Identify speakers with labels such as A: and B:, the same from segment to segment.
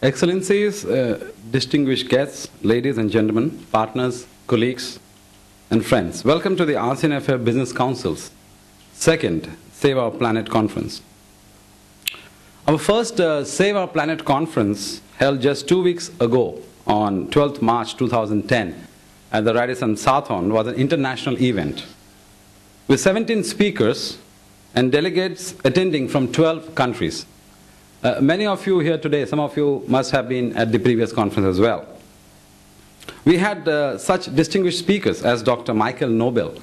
A: Excellencies, distinguished guests, ladies and gentlemen, partners, colleagues, and friends, welcome to the AseanAffairs Business Council's second Save Our Planet Conference. Our first Save Our Planet Conference, held just 2 weeks ago on 12th March 2010 at the Radisson Southern, was an international event with 17 speakers and delegates attending from 12 countries. Many of you here today, some of you must have been at the previous conference as well. We had such distinguished speakers as Dr. Michael Nobel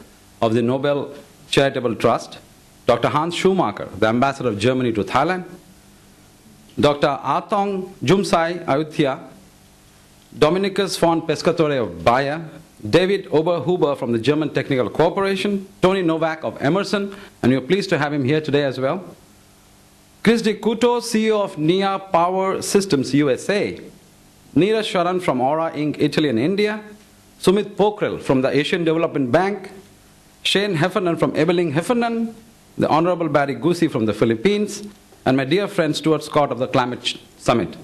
A: of the Nobel Charitable Trust, Dr. Hans Schumacher, the ambassador of Germany to Thailand, Dr. Atong Jumsai Ayutthaya, Dominicus von Pescatore of Bayer, David Oberhuber from the German Technical Corporation, Tony Novak of Emerson, and we are pleased to have him here today as well, Chris De Couto, CEO of NIA Power Systems USA, Neeraj Sharan from Aura Inc. Italy and India, Sumit Pokhrel from the Asian Development Bank, Shane Heffernan from Ebeling Heffernan, the Honorable Barry Gussi from the Philippines, and my dear friend Stuart Scott of the Climate Summit.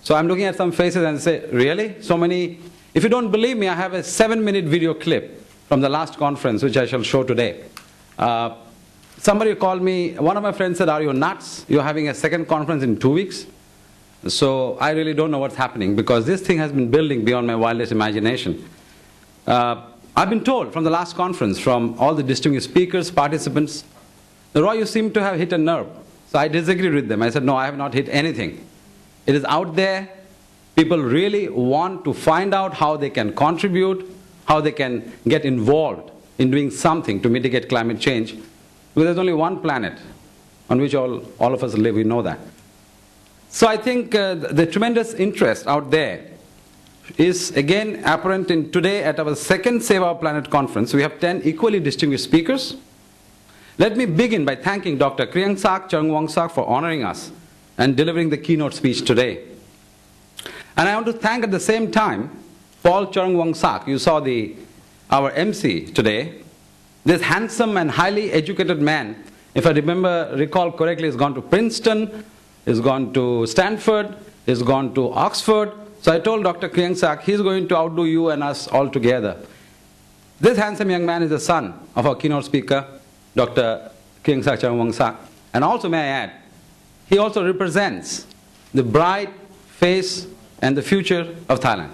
A: So I'm looking at some faces and say, really? So many? If you don't believe me, I have a 7-minute video clip from the last conference, which I shall show today. Somebody called me, one of my friends said, are you nuts? You're having a second conference in 2 weeks? So I really don't know what's happening, because this thing has been building beyond my wildest imagination. I've been told from the last conference, from all the distinguished speakers, participants, Roy, you seem to have hit a nerve. So I disagreed with them. I said, no, I have not hit anything. It is out there. People really want to find out how they can contribute, how they can get involved in doing something to mitigate climate change. Because there's only one planet on which all of us live, we know that. So I think the tremendous interest out there is again apparent in today at our second Save Our Planet conference. We have 10 equally distinguished speakers. Let me begin by thanking Dr. Kriengsak Churngwangsak for honoring us and delivering the keynote speech today. And I want to thank at the same time Paul Churngwangsak. You saw our MC today. This handsome and highly educated man, if I recall correctly, has gone to Princeton, has gone to Stanford, has gone to Oxford. So I told Dr. Kriengsak, he's going to outdo you and us all together. This handsome young man is the son of our keynote speaker, Dr. Kriengsak Churngwangsak. And also, may I add, he also represents the bright face and the future of Thailand.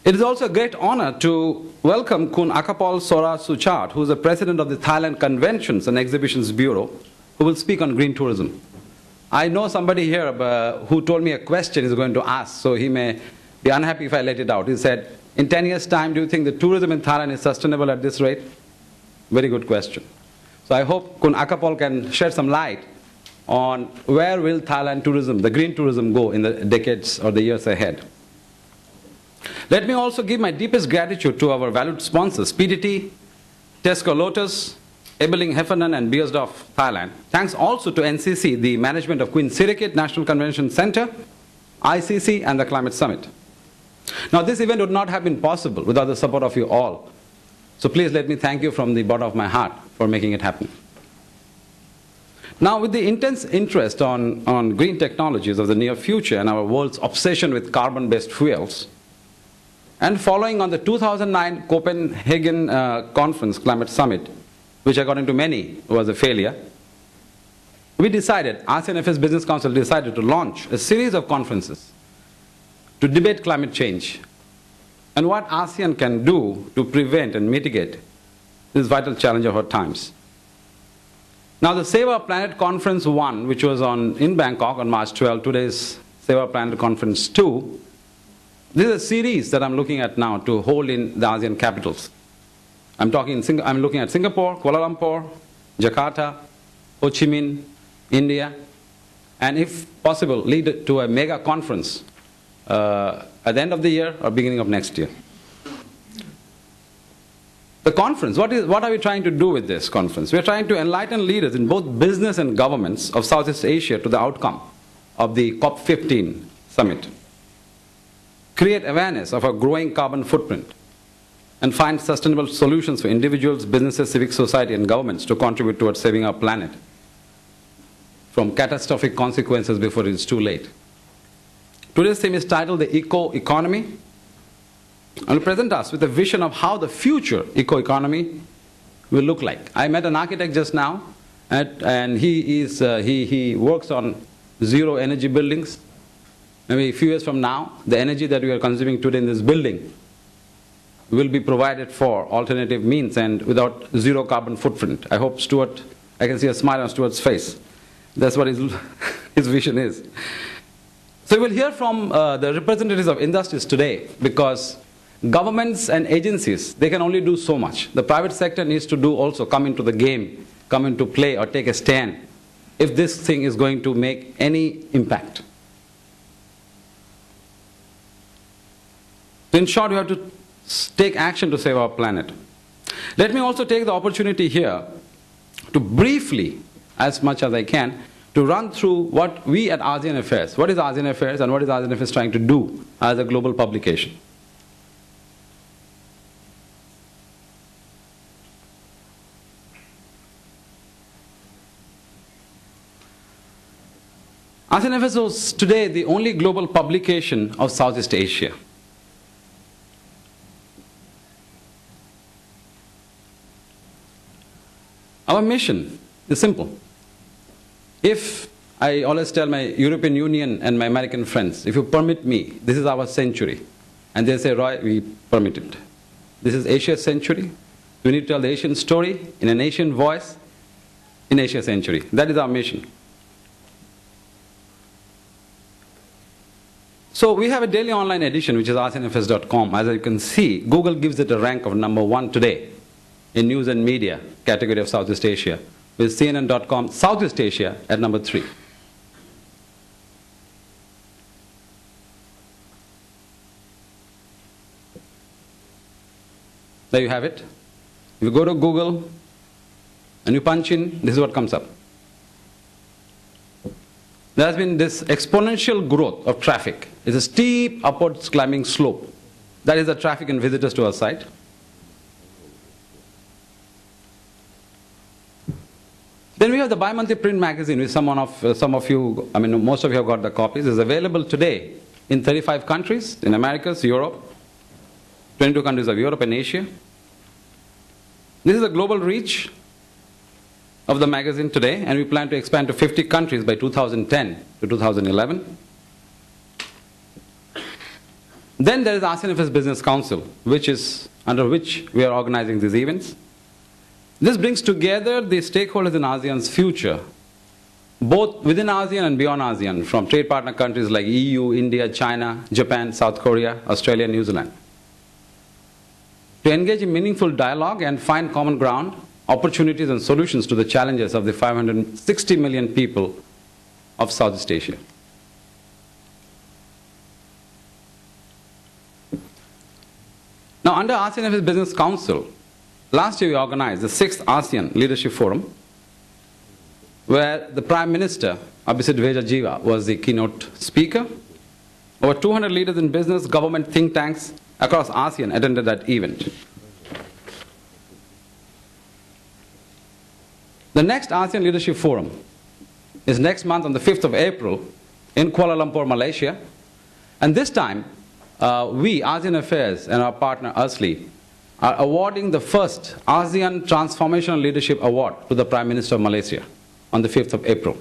A: It is also a great honor to welcome Kun Akapol Sora Suchat, who is the president of the Thailand Conventions and Exhibitions Bureau, who will speak on green tourism. I know somebody here who told me a question he's going to ask, so he may be unhappy if I let it out. He said, in 10 years' time, do you think the tourism in Thailand is sustainable at this rate? Very good question. So I hope Kun Akapol can shed some light on where will Thailand tourism, the green tourism, go in the decades or the years ahead. Let me also give my deepest gratitude to our valued sponsors, PTT, Tesco Lotus, Ebeling Heffernan, and Beiersdorf, Thailand. Thanks also to NCC, the management of Queen Sirikit National Convention Center, ICC, and the Climate Summit. Now, this event would not have been possible without the support of you all. So please let me thank you from the bottom of my heart for making it happen. Now, with the intense interest on green technologies of the near future and our world's obsession with carbon-based fuels, and following on the 2009 Copenhagen Conference Climate Summit, which according to many was a failure, we decided, AseanAffairs Business Council decided to launch a series of conferences to debate climate change and what ASEAN can do to prevent and mitigate this vital challenge of our times. Now, the Save Our Planet Conference 1, which was in Bangkok on March 12, today's Save Our Planet Conference 2, this is a series that I'm looking at now to hold in the ASEAN capitals. I'm looking at Singapore, Kuala Lumpur, Jakarta, Ho Chi Minh, India, and if possible, lead to a mega conference at the end of the year or beginning of next year. The conference, what are we trying to do with this conference? We're trying to enlighten leaders in both business and governments of Southeast Asia to the outcome of the COP15 summit, create awareness of our growing carbon footprint, and find sustainable solutions for individuals, businesses, civic society, and governments to contribute towards saving our planet. from catastrophic consequences before it's too late. Today's theme is titled The Eco-Economy. I will present us with a vision of how the future eco-economy will look like. I met an architect just now, and he works on zero energy buildings. Maybe a few years from now, the energy that we are consuming today in this building will be provided for alternative means and without zero carbon footprint. I hope Stuart, I can see a smile on Stuart's face. That's what his vision is. So we will hear from the representatives of industries today, because governments and agencies, they can only do so much. The private sector needs to also come into the game, come into play or take a stand if this thing is going to make any impact. In short, we have to take action to save our planet. Let me also take the opportunity here to briefly, as much as I can, to run through what we at AseanAffairs, what is AseanAffairs and what is AseanAffairs trying to do as a global publication. AseanAffairs is today the only global publication of Southeast Asia. Our mission is simple. If I always tell my European Union and my American friends, if you permit me, this is our century. And they say, Roy, we permit it. This is Asia's century. We need to tell the Asian story in an Asian voice in Asia's century. That is our mission. So we have a daily online edition, which is AseanAffairs.com. As you can see, Google gives it a rank of #1 today in news and media category of Southeast Asia, with CNN.com Southeast Asia at #3. There you have it. If you go to Google and you punch in, this is what comes up. There has been this exponential growth of traffic. It's a steep upwards climbing slope. That is the traffic and visitors to our site. Then we have the bi-monthly print magazine, which some of you, I mean, most of you have got the copies. It's available today in 35 countries, in Americas, Europe, 22 countries of Europe and Asia. This is the global reach of the magazine today, and we plan to expand to 50 countries by 2010 to 2011. Then there is AseanAffairs Business Council, under which we are organizing these events. This brings together the stakeholders in ASEAN's future, both within ASEAN and beyond ASEAN, from trade partner countries like EU, India, China, Japan, South Korea, Australia, New Zealand, to engage in meaningful dialogue and find common ground, opportunities and solutions to the challenges of the 560 million people of Southeast Asia. Now, under AseanAffairs Business Council, last year we organized the 6th ASEAN Leadership Forum, where the Prime Minister, Abhisit Vejajiva, was the keynote speaker. Over 200 leaders in business, government, think tanks across ASEAN attended that event. The next ASEAN Leadership Forum is next month on the 5th of April in Kuala Lumpur, Malaysia. And this time, we, AseanAffairs, and our partner, ASLI, are awarding the first ASEAN Transformational Leadership Award to the Prime Minister of Malaysia on the 5th of April.